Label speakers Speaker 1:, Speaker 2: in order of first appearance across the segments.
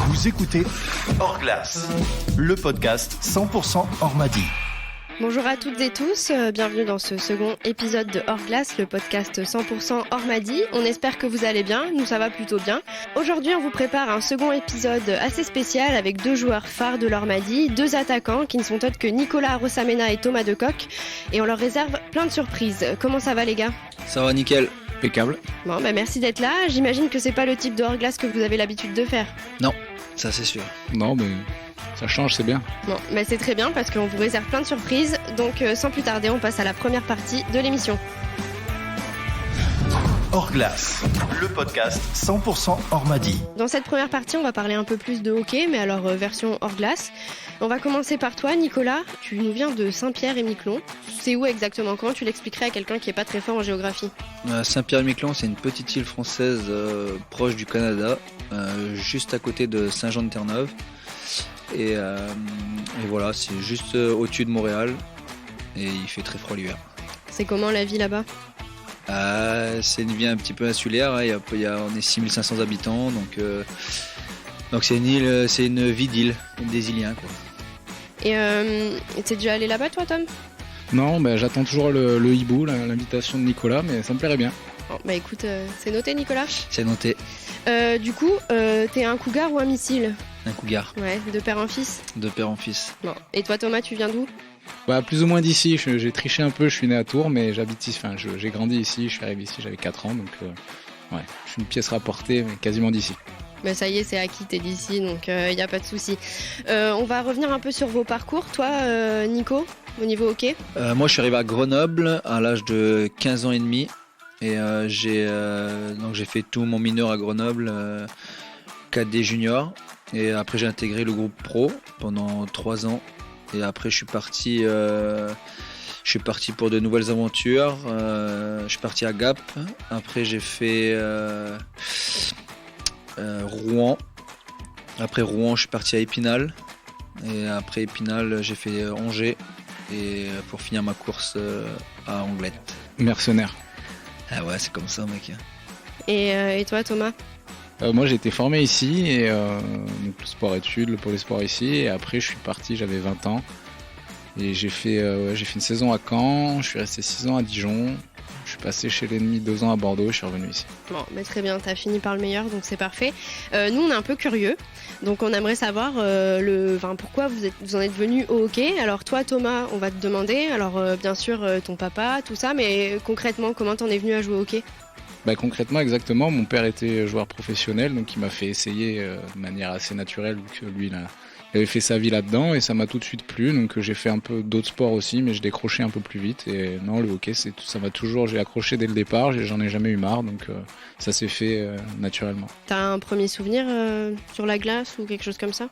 Speaker 1: Vous écoutez Hors Glace, le podcast 100% Ormadi.
Speaker 2: Bonjour à toutes et tous, bienvenue dans ce second épisode de Hors Glace, le podcast 100% Ormadi. On espère que vous allez bien, nous ça va plutôt bien. Aujourd'hui on vous prépare un second épisode assez spécial avec deux joueurs phares de l'Ormadi, deux attaquants qui ne sont autres que Nicolas Arosamena et Thomas Decoq, et on leur réserve plein de surprises. Comment ça va les gars ?
Speaker 3: Ça va nickel.
Speaker 4: Impeccable.
Speaker 2: Bon merci d'être là, j'imagine que c'est pas le type de Hors Glace que vous avez l'habitude de faire.
Speaker 3: Non, ça c'est sûr.
Speaker 4: Non, mais ça change, c'est bien.
Speaker 2: Bon, c'est très bien parce qu'on vous réserve plein de surprises, donc sans plus tarder, on passe à la première partie de l'émission.
Speaker 1: Hors Glace, le podcast 100% Ormadi.
Speaker 2: Dans cette première partie, on va parler un peu plus de hockey, mais alors version hors glace. On va commencer par toi, Nicolas. Tu nous viens de Saint-Pierre-et-Miquelon. C'est où exactement ? Comment tu l'expliquerais à quelqu'un qui n'est pas très fort en géographie ?
Speaker 3: Saint-Pierre-et-Miquelon, c'est une petite île française proche du Canada, juste à côté de Saint-Jean-de-Terre-Neuve. Et voilà, c'est juste au-dessus de Montréal. Et il fait très froid l'hiver.
Speaker 2: C'est comment la vie là-bas ?
Speaker 3: C'est une vie un petit peu insulaire, hein. On est 6500 habitants, donc c'est une île, c'est une vie d'île, des Iliens quoi.
Speaker 2: Et t'es déjà allé là-bas toi, Tom ?
Speaker 4: Non, j'attends toujours le hibou, l'invitation de Nicolas, mais ça me plairait bien.
Speaker 2: Bon, écoute, c'est noté Nicolas ?
Speaker 3: C'est noté.
Speaker 2: Du coup, t'es un cougar ou un missile ?
Speaker 3: Un cougar.
Speaker 2: Ouais, de père en fils ?
Speaker 3: De père en fils.
Speaker 2: Bon. Et toi Thomas, tu viens d'où ?
Speaker 4: Plus ou moins d'ici, j'ai triché un peu, je suis né à Tours, mais j'habite ici, j'ai grandi ici, je suis arrivé ici, j'avais 4 ans, donc je suis une pièce rapportée, mais quasiment d'ici.
Speaker 2: Ça y est, c'est acquis, t'es d'ici, donc il n'y a pas de souci. On va revenir un peu sur vos parcours. Toi, Nico, au niveau hockey ?
Speaker 3: Moi, je suis arrivé à Grenoble à l'âge de 15 ans et demi. Et j'ai fait tout mon mineur à Grenoble, cadet junior. Et après, j'ai intégré le groupe pro pendant 3 ans. Et après, je suis parti pour de nouvelles aventures. Je suis parti à Gap. Après, j'ai fait Rouen. Après Rouen, je suis parti à Épinal. Et après Épinal, j'ai fait Angers. Et pour finir ma course à Anglette.
Speaker 4: Mercenaire.
Speaker 3: Ah ouais, c'est comme ça, mec.
Speaker 2: Et toi, Thomas ?
Speaker 4: Moi, j'ai été formé ici, et donc le sport-études, le pôle sport ici. Et après, je suis parti, j'avais 20 ans. Et j'ai fait une saison à Caen, je suis resté 6 ans à Dijon. Je suis passé chez l'ennemi 2 ans à Bordeaux, je suis revenu ici. Bon,
Speaker 2: très bien, t'as fini par le meilleur, donc c'est parfait. Nous, on est un peu curieux, donc on aimerait savoir pourquoi vous en êtes venu au hockey. Alors toi, Thomas, on va te demander, bien sûr, ton papa, tout ça, mais concrètement, comment t'en es venu à jouer au hockey ?
Speaker 4: Concrètement, exactement, mon père était joueur professionnel, donc il m'a fait essayer de manière assez naturelle, vu que lui, il avait fait sa vie là-dedans, et ça m'a tout de suite plu, donc j'ai fait un peu d'autres sports aussi, mais je décrochais un peu plus vite, et non, le hockey, j'ai accroché dès le départ, j'en ai jamais eu marre, donc ça s'est fait naturellement. T'as
Speaker 2: un premier souvenir sur la glace ou quelque chose comme ça ?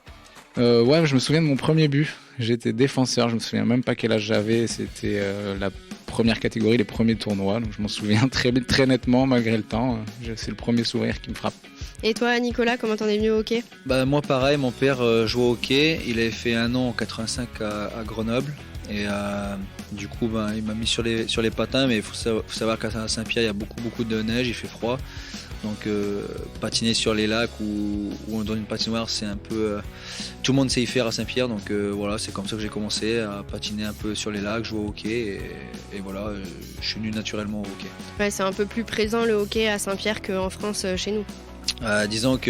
Speaker 4: Ouais, je me souviens de mon premier but. J'étais défenseur, je me souviens même pas quel âge j'avais. C'était la première catégorie, les premiers tournois. Donc je m'en souviens très nettement malgré le temps. C'est le premier souvenir qui me frappe.
Speaker 2: Et toi, Nicolas, comment t'en es venu au hockey ?
Speaker 3: Moi, pareil, mon père jouait au hockey. Il avait fait 1 an en 85 à Grenoble. Et du coup, il m'a mis sur les patins. Mais il faut savoir qu'à Saint-Pierre, il y a beaucoup de neige, il fait froid. Donc patiner sur les lacs ou dans une patinoire, c'est un peu... tout le monde sait y faire à Saint-Pierre, donc voilà, c'est comme ça que j'ai commencé à patiner un peu sur les lacs, jouer au hockey, et voilà, je suis venu naturellement au hockey.
Speaker 2: Ouais, c'est un peu plus présent le hockey à Saint-Pierre qu'en France chez nous.
Speaker 3: Disons que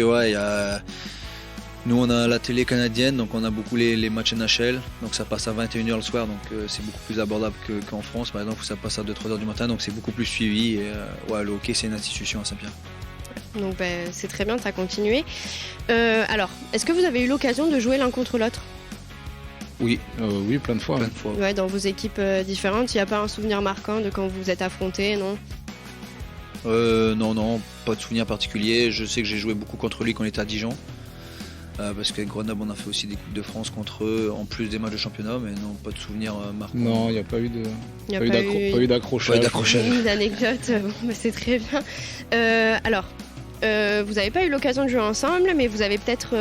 Speaker 3: nous on a la télé canadienne, donc on a beaucoup les matchs NHL, donc ça passe à 21h le soir, donc c'est beaucoup plus abordable qu'en France, par exemple, où ça passe à 2-3h du matin, donc c'est beaucoup plus suivi, et le hockey c'est une institution à Saint-Pierre.
Speaker 2: Donc c'est très bien, tu as continué. Alors, est-ce que vous avez eu l'occasion de jouer l'un contre l'autre ?
Speaker 4: Oui, plein de fois.
Speaker 2: Ouais, dans vos équipes différentes, il n'y a pas un souvenir marquant de quand vous vous êtes affrontés, non ?
Speaker 3: Non, pas de souvenir particulier. Je sais que j'ai joué beaucoup contre lui quand on était à Dijon. Parce qu'avec Grenoble, on a fait aussi des Coupes de France contre eux, en plus des matchs de championnat, mais non, pas de souvenir marquant.
Speaker 4: Non, il n'y a pas eu d'accrochage.
Speaker 2: Une anecdote, c'est très bien. Alors, vous n'avez pas eu l'occasion de jouer ensemble, mais vous avez peut-être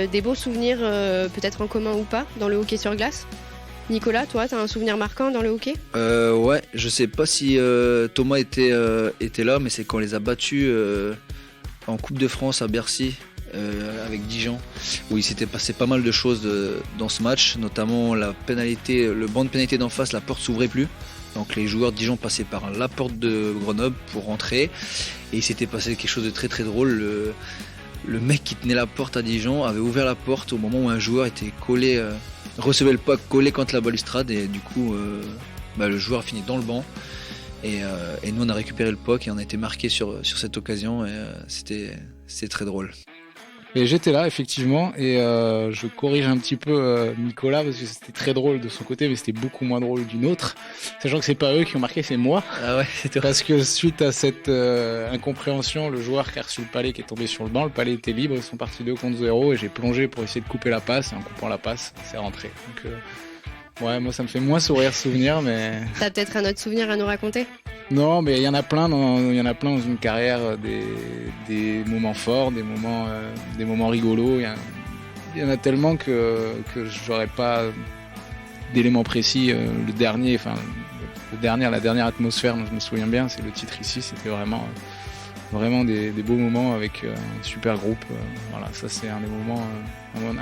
Speaker 2: des beaux souvenirs, peut-être en commun ou pas, dans le hockey sur glace. Nicolas, toi, tu as un souvenir marquant dans le hockey ?
Speaker 3: Ouais, je sais pas si Thomas était là, mais c'est quand on les a battus en Coupe de France à Bercy. avec Dijon, où il s'était passé pas mal de choses dans ce match, notamment la pénalité, le banc de pénalité d'en face, la porte s'ouvrait plus. Donc les joueurs de Dijon passaient par la porte de Grenoble pour rentrer. Et il s'était passé quelque chose de très très drôle. Le mec qui tenait la porte à Dijon avait ouvert la porte au moment où un joueur était collé, recevait le puck collé contre la balustrade. Et du coup, le joueur a fini dans le banc. Et nous on a récupéré le puck et on a été marqué sur cette occasion. Et c'était très drôle.
Speaker 4: Et j'étais là effectivement et je corrige un petit peu Nicolas parce que c'était très drôle de son côté mais c'était beaucoup moins drôle d'une autre, sachant que c'est pas eux qui ont marqué, c'est moi.
Speaker 3: Ah ouais, c'était
Speaker 4: parce que suite à cette incompréhension, le joueur qui a reçu le palais qui est tombé sur le banc, le palais était libre, ils sont partis 2-0 et j'ai plongé pour essayer de couper la passe et en coupant la passe c'est rentré. Donc ouais, moi ça me fait moins sourire ce souvenir, mais
Speaker 2: T'as peut-être un autre souvenir à nous raconter?
Speaker 4: non, mais il y en a plein dans une carrière, des moments forts, des moments rigolos. Il y en a tellement que j'aurais pas d'éléments précis. La dernière atmosphère dont je me souviens bien, c'est le titre ici. C'était vraiment des beaux moments avec un super groupe. Voilà, ça c'est un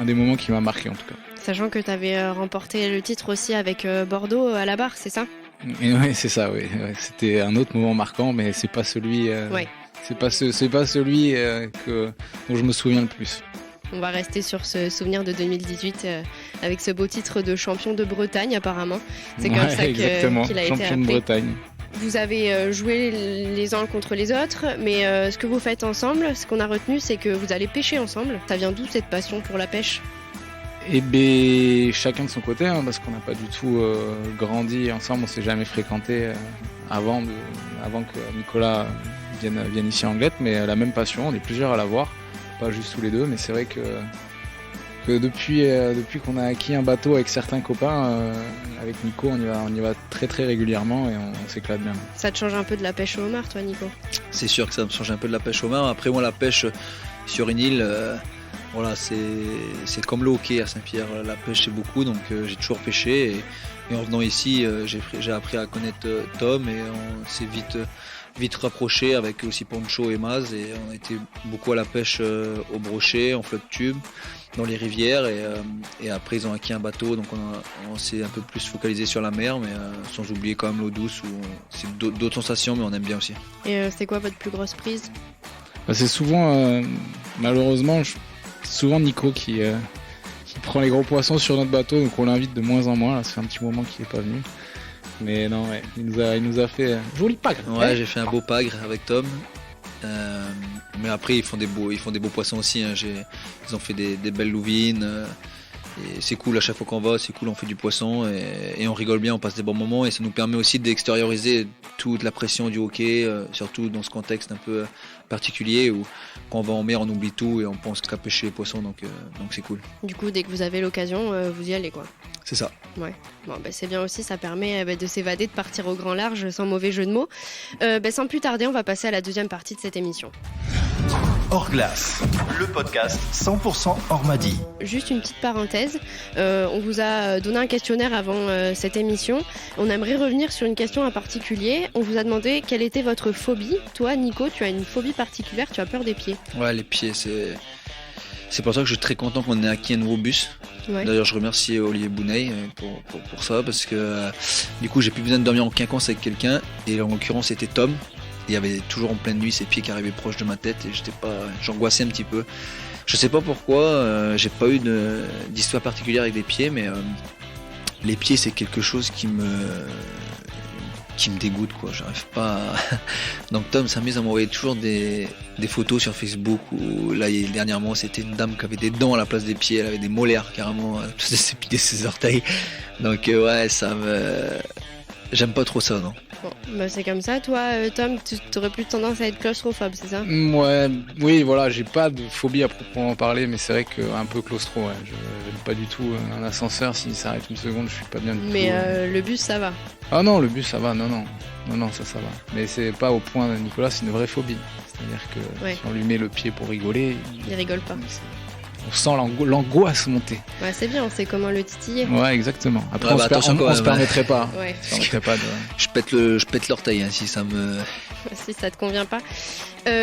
Speaker 4: des moments qui m'a marqué en tout cas.
Speaker 2: Sachant que tu avais remporté le titre aussi avec Bordeaux à la barre, c'est ça?
Speaker 4: Et ouais, c'est ça, oui. Ouais, c'était un autre moment marquant, mais c'est pas celui.
Speaker 2: Ouais.
Speaker 4: C'est pas celui dont je me souviens le plus.
Speaker 2: On va rester sur ce souvenir de 2018 avec ce beau titre de champion de Bretagne apparemment. C'est comme ça qu'il a été
Speaker 4: champion
Speaker 2: appelé.
Speaker 4: de Bretagne.
Speaker 2: Vous avez joué les uns contre les autres, mais ce que vous faites ensemble, ce qu'on a retenu, c'est que vous allez pêcher ensemble. Ça vient d'où cette passion pour la pêche?
Speaker 4: Et bien, chacun de son côté, hein, parce qu'on n'a pas du tout grandi ensemble, on s'est jamais fréquenté avant que Nicolas vienne ici en Anglette, mais la même passion, on est plusieurs à l'avoir, pas juste tous les deux, mais c'est vrai que depuis qu'on a acquis un bateau avec certains copains, avec Nico, on y va très très régulièrement et on s'éclate bien.
Speaker 2: Ça te change un peu de la pêche au homard, toi, Nico?
Speaker 3: C'est sûr que ça me change un peu de la pêche au homard. Après moi, la pêche sur une île, voilà, c'est comme le hockey à Saint-Pierre. La pêche c'est beaucoup, donc j'ai toujours pêché. Et en venant ici, j'ai appris à connaître Tom et on s'est vite rapproché avec aussi Poncho et Maz. Et on a été beaucoup à la pêche au brochet, en flotte tube, dans les rivières. Et après ils ont acquis un bateau, donc on s'est un peu plus focalisé sur la mer, mais sans oublier quand même l'eau douce où c'est d'autres sensations, mais on aime bien aussi.
Speaker 2: Et c'est quoi votre plus grosse prise?
Speaker 4: C'est souvent, malheureusement, souvent Nico qui prend les gros poissons sur notre bateau, donc on l'invite de moins en moins. Là, ça fait un petit moment qu'il n'est pas venu. Mais non, ouais, il nous a fait joli pagre.
Speaker 3: Ouais, j'ai fait un beau pagre avec Tom. Mais après ils font des beaux poissons aussi. Hein. Ils ont fait des belles louvines. Et c'est cool à chaque fois qu'on va, c'est cool, on fait du poisson et on rigole bien, on passe des bons moments et ça nous permet aussi d'extérioriser toute la pression du hockey, surtout dans ce contexte un peu particulier où quand on va en mer on oublie tout et on pense qu'à pêcher les poissons, donc c'est cool.
Speaker 2: Du coup, dès que vous avez l'occasion, vous y allez quoi?
Speaker 3: C'est ça.
Speaker 2: Ouais. Bon, c'est bien aussi, ça permet de s'évader, de partir au grand large sans mauvais jeu de mots. Sans plus tarder, on va passer à la deuxième partie de cette émission.
Speaker 1: Hors glace, le podcast 100% Ormadi.
Speaker 2: Juste une petite parenthèse, on vous a donné un questionnaire avant cette émission. On aimerait revenir sur une question en particulier. On vous a demandé quelle était votre phobie. Toi, Nico, tu as une phobie particulière, tu as peur des pieds.
Speaker 3: Ouais, les pieds, c'est pour ça que je suis très content qu'on ait acquis un nouveau bus.
Speaker 2: Ouais.
Speaker 3: D'ailleurs, je remercie Olivier Bounet pour ça, parce que du coup, j'ai plus besoin de dormir en quinconce avec quelqu'un. Et en l'occurrence, c'était Tom. Il y avait toujours en pleine nuit ses pieds qui arrivaient proche de ma tête et j'angoissais un petit peu. Je sais pas pourquoi, j'ai pas eu d'histoire particulière avec les pieds, mais les pieds c'est quelque chose qui me dégoûte, quoi. J'arrive pas à... Donc Tom s'amuse à m'envoyer toujours des photos sur Facebook où là dernièrement c'était une dame qui avait des dents à la place des pieds, elle avait des molaires carrément de ses orteils. Donc ouais, j'aime pas trop ça, non.
Speaker 2: Bon, c'est comme ça. Toi, Tom, tu aurais plus tendance à être claustrophobe, c'est ça?
Speaker 4: Ouais, oui, voilà, j'ai pas de phobie à proprement parler, mais c'est vrai qu'un peu claustro, ouais. Je n'aime pas du tout un ascenseur, s'il s'arrête une seconde, je suis pas bien du tout.
Speaker 2: Mais le bus, ça va?
Speaker 4: Ah non, le bus, ça va, non, ça va. Mais c'est pas au point de Nicolas, c'est une vraie phobie. C'est-à-dire que si on lui met le pied pour rigoler...
Speaker 2: Il rigole pas.
Speaker 4: On sent l'angoisse monter.
Speaker 2: Ouais, c'est bien, on sait comment le titiller.
Speaker 4: Ouais, exactement. Après,
Speaker 3: Ouais,
Speaker 4: on se permettrait pas.
Speaker 2: Ouais.
Speaker 4: On se permettrait pas de...
Speaker 3: Je pète l'orteil si ça me.
Speaker 2: Si ça te convient pas.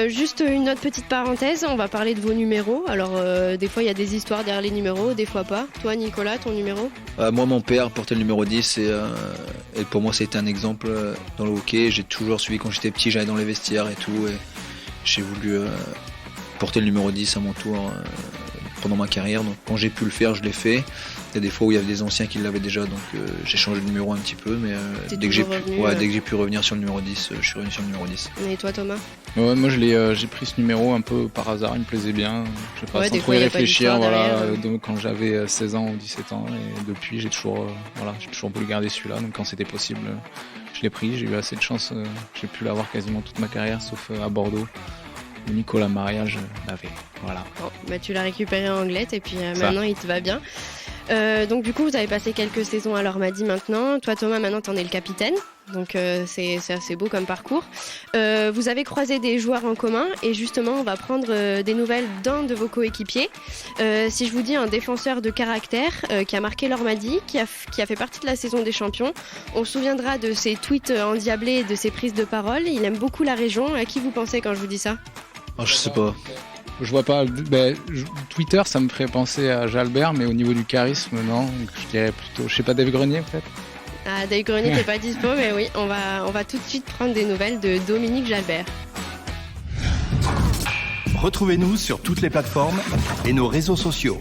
Speaker 2: Juste une autre petite parenthèse, on va parler de vos numéros. Alors, des fois, il y a des histoires derrière les numéros, des fois pas. Toi, Nicolas, ton numéro ?
Speaker 3: Moi, mon père portait le numéro 10 et pour moi, c'était un exemple dans le hockey. J'ai toujours suivi quand j'étais petit, j'allais dans les vestiaires et tout. Et j'ai voulu porter le numéro 10 à mon tour pendant ma carrière. Donc, quand j'ai pu le faire, je l'ai fait. Il y a des fois où il y avait des anciens qui l'avaient déjà, donc j'ai changé de numéro un petit peu. Mais dès que j'ai pu revenir sur le numéro 10, je suis revenu sur le numéro 10.
Speaker 2: Et toi, Thomas ?
Speaker 4: Ouais, moi j'ai pris ce numéro un peu par hasard, il me plaisait bien. Je sais pas, sans trop y
Speaker 2: fois,
Speaker 4: réfléchir, donc, quand j'avais 16 ans ou 17 ans. Et depuis, j'ai toujours voulu garder celui-là. Donc quand c'était possible, je l'ai pris. J'ai eu assez de chance. J'ai pu l'avoir quasiment toute ma carrière, sauf à Bordeaux. Nicolas Maria, je l'avais. Voilà.
Speaker 2: Bon, bah, tu l'as récupéré en Anglette et puis maintenant il te va bien. Donc du coup, vous avez passé quelques saisons à l'Ormadi maintenant. Toi, Thomas, maintenant t'en es le capitaine. Donc c'est assez beau comme parcours. Vous avez croisé des joueurs en commun et justement on va prendre des nouvelles d'un de vos coéquipiers. Si je vous dis un défenseur de caractère qui a marqué l'Ormadi, qui a fait partie de la saison des champions, on se souviendra de ses tweets endiablés et de ses prises de parole. Il aime beaucoup la région. À qui vous pensez quand je vous dis ça ?
Speaker 3: Oh, je sais pas.
Speaker 4: Je vois pas. Twitter, ça me ferait penser à Jalbert, mais au niveau du charisme, non. Donc, je dirais plutôt, je sais pas, Dave Grenier peut-être.
Speaker 2: Ah, Dave Grenier t'es pas dispo, mais oui, on va tout de suite prendre des nouvelles de Dominique Jalbert.
Speaker 1: Retrouvez-nous sur toutes les plateformes et nos réseaux sociaux.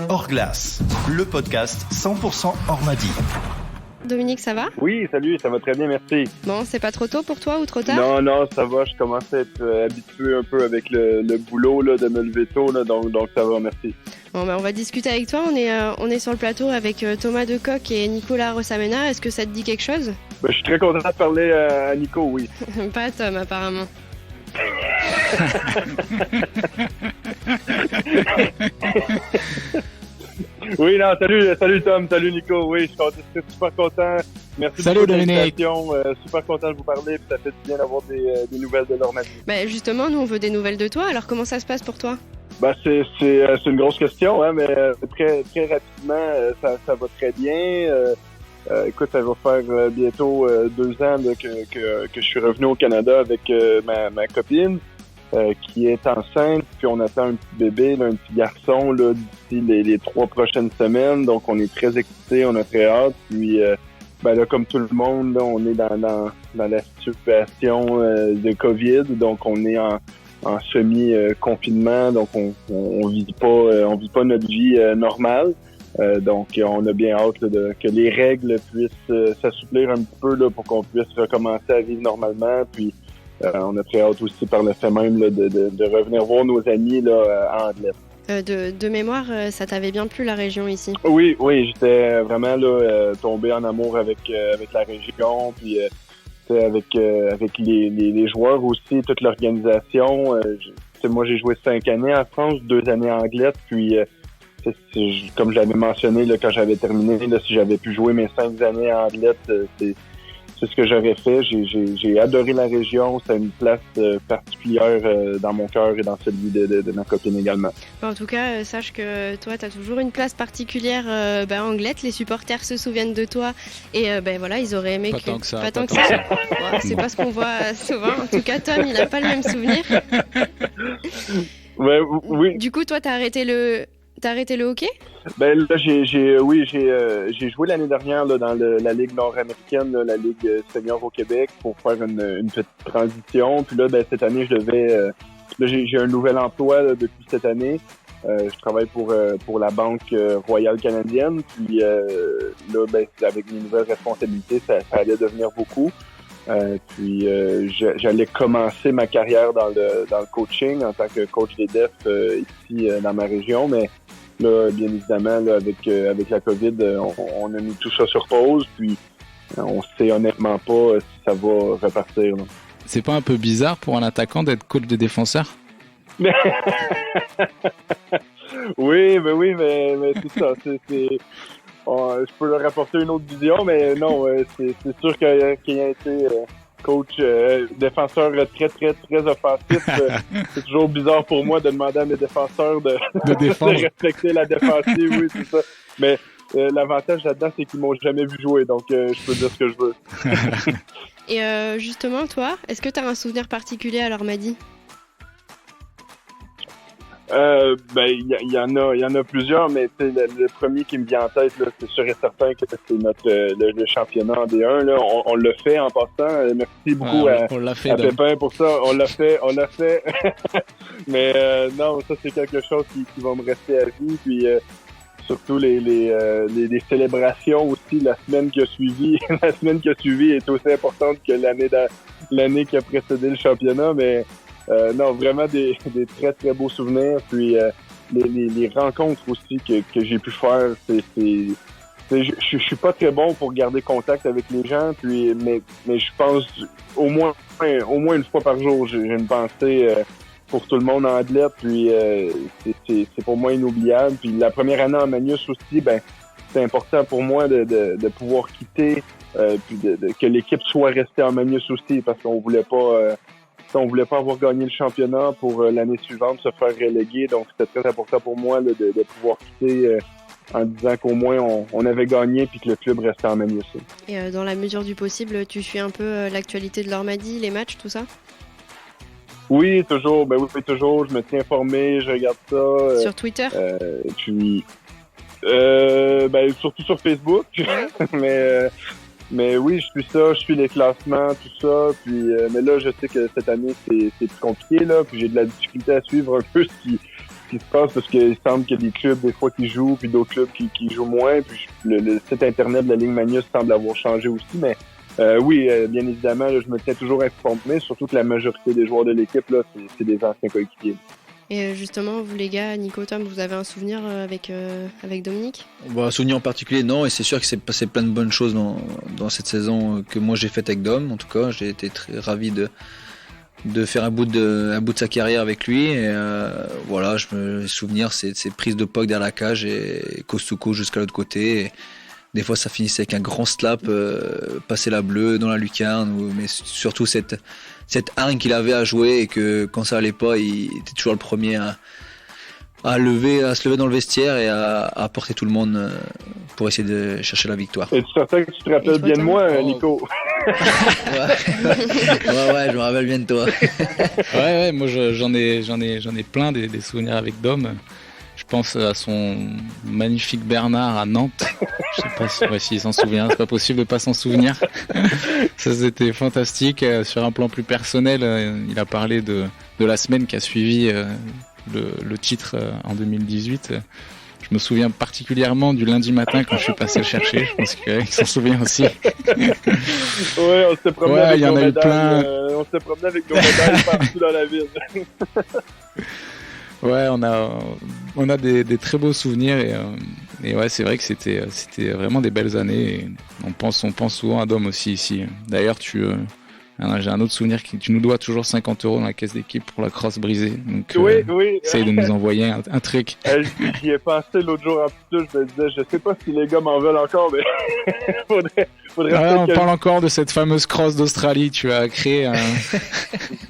Speaker 1: Hors glace, le podcast 100% Ormadi.
Speaker 2: Dominique, ça va ?
Speaker 5: Oui, salut, ça va très bien, merci.
Speaker 2: Bon, c'est pas trop tôt pour toi ou trop tard ?
Speaker 5: Non, ça va, je commence à être habitué un peu avec le boulot là, de me lever tôt, là, donc ça va, merci.
Speaker 2: Bon, bah, on va discuter avec toi, on est sur le plateau avec Thomas Decoq et Nicolas Rossamena. Est-ce que ça te dit quelque chose ?
Speaker 5: Je suis très content de parler à Nico, oui.
Speaker 2: Pas à Tom, apparemment.
Speaker 5: Oui, non, salut Tom, salut Nico, oui, je suis super content. Merci
Speaker 4: salut
Speaker 5: beaucoup de
Speaker 4: Dominique.
Speaker 5: l'invitation, super content de vous parler, puis ça fait du bien d'avoir des nouvelles de l'Ormadi.
Speaker 2: Bah, justement, nous on veut des nouvelles de toi, alors comment ça se passe pour toi ?
Speaker 5: C'est une grosse question, hein, mais très, très rapidement, ça va très bien. Écoute, ça va faire bientôt 2 ans là, que je suis revenu au Canada avec ma copine qui est enceinte, puis on attend un petit bébé, là, un petit garçon là, d'ici les 3 prochaines semaines, donc on est très excités, on a très hâte, puis là, comme tout le monde, là, on est dans la situation de COVID, donc on est en semi-confinement, donc on vit pas notre vie normale. Donc, on a bien hâte là, que les règles puissent s'assouplir un petit peu là, pour qu'on puisse recommencer à vivre normalement. Puis, on a très hâte aussi par le fait même là, de revenir voir nos amis là, à Anglette.
Speaker 2: De mémoire, ça t'avait bien plu la région ici ?
Speaker 5: Oui, j'étais vraiment là tombé en amour avec la région, puis avec les joueurs aussi, toute l'organisation. Moi, j'ai joué 5 années en France, 2 années en Anglette, puis comme je l'avais mentionné là, quand j'avais terminé, là, si j'avais pu jouer mes 5 années en Anglette, c'est ce que j'aurais fait. J'ai adoré la région. C'est une place particulière dans mon cœur et dans celui de ma copine également.
Speaker 2: En tout cas, sache que toi, tu as toujours une place particulière Anglette. Les supporters se souviennent de toi et voilà, ils auraient aimé
Speaker 4: pas tant que ça.
Speaker 2: Pas tant que ça. Ouais, c'est pas ce qu'on voit souvent. En tout cas, Tom, il n'a pas le même souvenir.
Speaker 5: Ouais, oui.
Speaker 2: Du coup, toi, t'as arrêté le hockey?
Speaker 5: Là, j'ai joué l'année dernière là, dans la Ligue nord-américaine, là, la Ligue senior au Québec, pour faire une petite transition. Puis là, cette année, je devais... là, j'ai un nouvel emploi là, depuis cette année. Je travaille pour la Banque Royale canadienne. Puis là, avec mes nouvelles responsabilités, ça allait devenir beaucoup. Puis j'allais commencer ma carrière dans le coaching en tant que coach des DEF ici dans ma région, mais là, bien évidemment, là, avec la COVID, on a mis tout ça sur pause, puis on sait honnêtement pas si ça va repartir. Là.
Speaker 4: C'est pas un peu bizarre pour un attaquant d'être coach des défenseurs?
Speaker 5: Oui, mais c'est ça. Je peux leur apporter une autre vision, mais non, c'est sûr qu'il a été coach défenseur très, très, très offensif. C'est toujours bizarre pour moi de demander à mes défenseurs de respecter la défensive. Oui, c'est ça. Mais l'avantage là-dedans, c'est qu'ils m'ont jamais vu jouer, donc je peux dire ce que je veux.
Speaker 2: Et justement, toi, est-ce que tu as un souvenir particulier à l'Ormadi?
Speaker 5: Il y en a plusieurs, mais le premier qui me vient en tête, là, c'est sûr et certain que c'est le championnat en D1. Là. On l'a fait en passant. Merci beaucoup à Pépin pour ça. On l'a fait. Mais non, ça c'est quelque chose qui va me rester à vie. Puis surtout les célébrations aussi, la semaine qui a suivi. La semaine qui a suivi est aussi importante que l'année qui a précédé le championnat, mais non, vraiment des très, très beaux souvenirs. Puis les rencontres aussi que j'ai pu faire, je suis pas très bon pour garder contact avec les gens, puis mais je pense au moins une fois par jour, j'ai une pensée pour tout le monde en athlète, puis c'est pour moi inoubliable. Puis la première année en Magnus aussi, c'est important pour moi de pouvoir quitter, puis que l'équipe soit restée en Magnus aussi, parce qu'on voulait pas avoir gagné le championnat pour l'année suivante se faire reléguer, donc c'était très important pour moi là, de pouvoir quitter en disant qu'au moins on avait gagné puis que le club restait en Magnus.
Speaker 2: Et dans la mesure du possible, tu suis un peu l'actualité de l'Ormadi, les matchs, tout ça?
Speaker 5: Oui, toujours. Oui, toujours. Je me tiens informé, je regarde ça.
Speaker 2: Sur Twitter?
Speaker 5: Surtout sur Facebook. Ouais. Mais oui, je suis les classements, tout ça. Puis, mais là, je sais que cette année, c'est plus compliqué, là. Puis j'ai de la difficulté à suivre un peu ce qui se passe parce qu'il semble qu'il y a des clubs, des fois, qui jouent, puis d'autres clubs qui jouent moins. Puis le site internet de la Ligue Magnus semble avoir changé aussi. Mais oui, bien évidemment, là, je me tiens toujours informé. Surtout que la majorité des joueurs de l'équipe, là, c'est des anciens coéquipiers.
Speaker 2: Et justement, vous les gars, Nico, Tom, vous avez un souvenir avec Dominique?
Speaker 3: Un souvenir en particulier, non, et c'est sûr que c'est passé plein de bonnes choses dans cette saison que moi j'ai faite avec Dom. En tout cas, j'ai été très ravi de faire un bout de sa carrière avec lui. Et voilà, je me souviens, c'est prises de puck derrière la cage et Kostuko jusqu'à l'autre côté. Et des fois, ça finissait avec un grand slap, passer la bleue dans la lucarne, mais surtout cette hargne qu'il avait à jouer et que quand ça allait pas, il était toujours le premier à se lever dans le vestiaire et à porter tout le monde pour essayer de chercher la victoire.
Speaker 5: Et tu certain que tu te rappelles bien de moi, Nico?
Speaker 3: Ouais, je me rappelle bien de toi.
Speaker 4: Ouais, moi j'en ai plein des souvenirs avec Dom. Je pense à son magnifique Bernard à Nantes. Je sais pas s'il s'en souvient, c'est pas possible de pas s'en souvenir. Ça, c'était fantastique. Sur un plan plus personnel, il a parlé de la semaine qui a suivi le titre en 2018. Je me souviens particulièrement du lundi matin quand je suis passé le chercher. Je pense qu'il s'en souvient aussi.
Speaker 5: Ouais, on s'est promené avec nos médailles. On s'est promené avec nos médailles partout dans la ville.
Speaker 4: Ouais, on a des très beaux souvenirs et ouais, c'est vrai que c'était vraiment des belles années. Et on pense souvent à Dom aussi ici. D'ailleurs, j'ai un autre souvenir tu nous dois toujours 50 € dans la caisse d'équipe pour la crosse brisée. Donc,
Speaker 5: oui.
Speaker 4: Essaye de nous envoyer un truc.
Speaker 5: J'y ai pensé l'autre jour en plus. Je me disais, je sais pas si les gars m'en veulent encore, mais faudrait
Speaker 4: on parle encore de cette fameuse crosse d'Australie. Tu as créé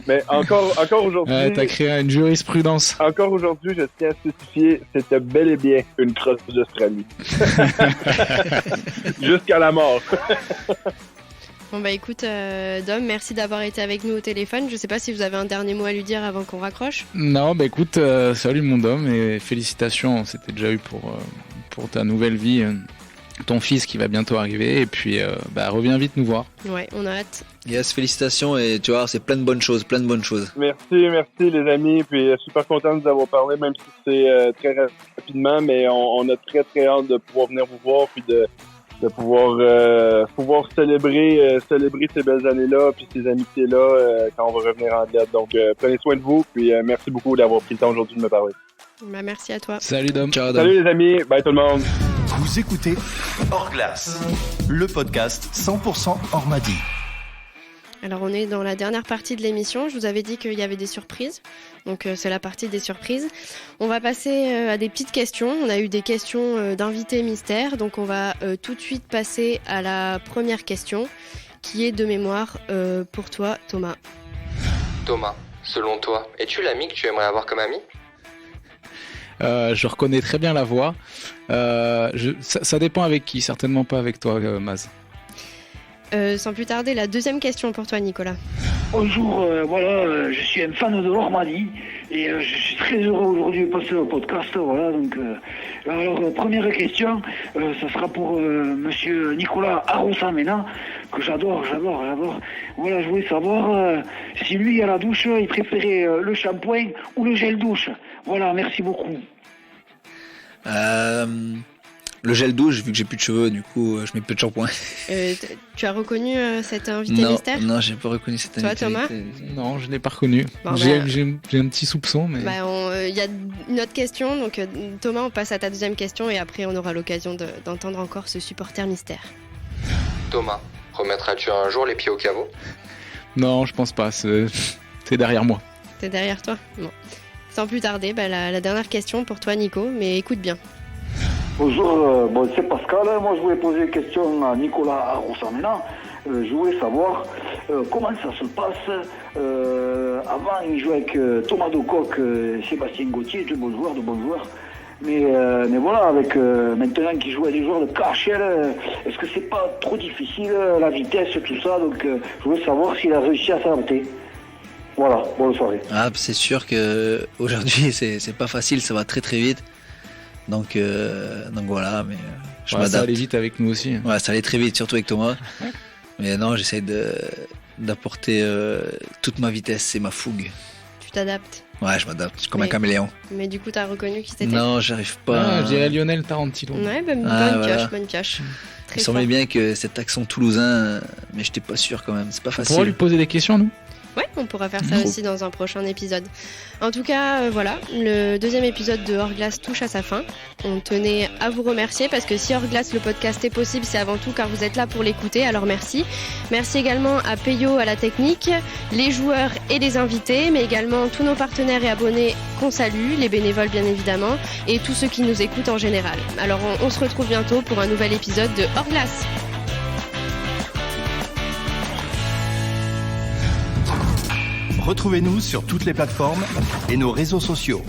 Speaker 5: Mais encore aujourd'hui.
Speaker 4: Ouais, t'as créé une jurisprudence.
Speaker 5: Encore aujourd'hui, je tiens à spécifier, c'était bel et bien une crosse d'Australie. Jusqu'à la mort.
Speaker 2: Bon écoute Dom, merci d'avoir été avec nous au téléphone. Je sais pas si vous avez un dernier mot à lui dire avant qu'on raccroche.
Speaker 4: Non, écoute, salut mon Dom et félicitations, c'était déjà eu pour ta nouvelle vie, ton fils qui va bientôt arriver et puis reviens vite nous voir.
Speaker 2: Ouais, on a hâte.
Speaker 3: Yes, félicitations et tu vois, c'est plein de bonnes choses.
Speaker 5: Merci les amis, puis super content de vous avoir parlé, même si c'est très rapidement, mais on a très très hâte de pouvoir venir vous voir puis de pouvoir célébrer ces belles années-là puis ces amitiés-là quand on va revenir en dette. Donc, prenez soin de vous, puis merci beaucoup d'avoir pris le temps aujourd'hui de me parler.
Speaker 2: Merci à toi.
Speaker 4: Salut Dom.
Speaker 3: Ciao Dom.
Speaker 5: Salut les amis, bye tout le monde.
Speaker 1: Vous écoutez Hors Glace, le podcast 100% Ormadi.
Speaker 2: Alors on est dans la dernière partie de l'émission, je vous avais dit qu'il y avait des surprises, donc c'est la partie des surprises. On va passer à des petites questions, on a eu des questions d'invités mystères, donc on va tout de suite passer à la première question. qui est de mémoire pour toi, Thomas.
Speaker 6: Thomas, selon toi, es-tu l'ami que tu aimerais avoir comme ami ?
Speaker 4: Je reconnais très bien la voix. Ça dépend avec qui, certainement pas avec toi, Maz.
Speaker 2: Sans plus tarder, la deuxième question pour toi, Nicolas.
Speaker 7: Bonjour, je suis un fan de l'Ormadi et je suis très heureux aujourd'hui de passer au podcast. Voilà, donc, alors, première question, ça sera pour monsieur Nicolas Arrosamena, que j'adore. Voilà, je voulais savoir si lui, à la douche, il préférait le shampoing ou le gel douche. Voilà, merci beaucoup.
Speaker 3: Le gel douche, vu que j'ai plus de cheveux, du coup, je mets peu de shampoing.
Speaker 2: Tu as reconnu cet invité mystère ?
Speaker 3: Non, j'ai pas reconnu cet invité.
Speaker 2: Toi, Thomas ?
Speaker 4: Non, je l'ai pas reconnu.
Speaker 2: Bon,
Speaker 4: j'ai un petit soupçon, mais...
Speaker 2: Il y a une autre question, donc Thomas, on passe à ta deuxième question et après on aura l'occasion d'entendre encore ce supporter mystère.
Speaker 6: Thomas, remettras-tu un jour les pieds au caveau ?
Speaker 4: Non, je pense pas, c'est derrière moi.
Speaker 2: C'est derrière toi ? Bon. Sans plus tarder, la dernière question pour toi, Nico, mais écoute bien.
Speaker 7: Bonjour, c'est Pascal. Moi, je voulais poser une question à Nicolas Arrosamena. Je voulais savoir comment ça se passe. Avant, il jouait avec Thomas Docoq, Sébastien Gauthier, de bons joueurs. Mais voilà, avec maintenant qu'il joue avec des joueurs de KHL, est-ce que c'est pas trop difficile, la vitesse, tout ça ? Donc, je voulais savoir s'il a réussi à s'adapter. Voilà, bonne soirée.
Speaker 3: Ah, c'est sûr que aujourd'hui c'est pas facile, ça va très très vite. Donc voilà, mais je m'adapte.
Speaker 4: Ça allait vite avec nous aussi.
Speaker 3: Ouais, ça allait très vite, surtout avec Thomas. Mais non, j'essaie d'apporter toute ma vitesse et ma fougue.
Speaker 2: Tu t'adaptes ?
Speaker 3: Ouais, je m'adapte, comme un caméléon.
Speaker 2: Mais du coup, t'as reconnu qui c'était ?
Speaker 3: Non, j'arrive pas.
Speaker 4: Je dirais Lionel Tarantino.
Speaker 2: Ouais, bonne pioche.
Speaker 3: Il semblait bien que cet accent toulousain, mais j'étais pas sûr quand même, c'est pas facile.
Speaker 4: On pourra lui poser des questions, nous ?
Speaker 2: Ouais, on pourra faire ça aussi dans un prochain épisode. En tout cas, voilà, le deuxième épisode de Hors-Glace touche à sa fin. On tenait à vous remercier parce que si Hors-Glace, le podcast est possible, c'est avant tout car vous êtes là pour l'écouter, alors merci. Merci également à Peyo à la technique, les joueurs et les invités, mais également tous nos partenaires et abonnés qu'on salue, les bénévoles bien évidemment, et tous ceux qui nous écoutent en général. Alors on se retrouve bientôt pour un nouvel épisode de Hors-Glace.
Speaker 1: Retrouvez-nous sur toutes les plateformes et nos réseaux sociaux.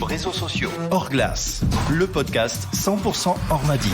Speaker 1: Hors-Glace, le podcast 100% Ormadi.